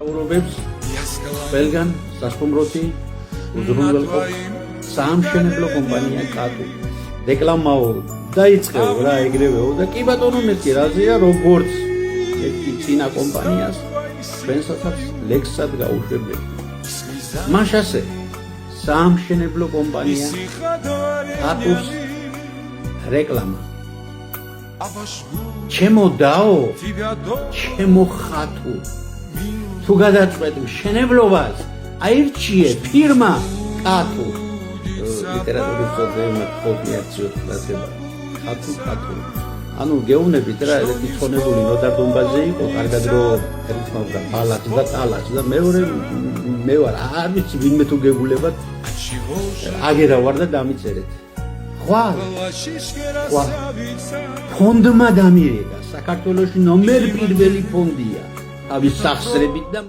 საუბრობს ყველგან სასტუმროთი უზრუნველყოფს საამშენებლო კომპანია კატუ. რეკლამაო დაიწყეო რა ეგრევეო და კი ბატონო მეთქი რაზეა როგორც ერთი წინა კომპანიას ჩვენსაც ლექსად გაუშვებთ. მაშ ასე საამშენებლო კომპანია კატუს რეკლამა. ჩემო დაო, ჩემო ხათუ თუ გადაწყვეტ მშენებლობას აირჩიე ფირმა კატუ. ლიტერატურის სოციალურ პოპულაციურ კლასება კატუ. ანუ გეუბნებით რა ერთი ცონებული ნოდარ დონბაძე იყო, კარგად რომ ერთხმავდა ბალას და ტალას და მეორე მე ვარ არ ვიცი ვინმე თუ გეგულებათ აგერა ვარ და დამიწერეთ. ხვా ფონდმა დამირეკა საქართველოში ნომერ პირველი ფონდია თავის სახსრებით და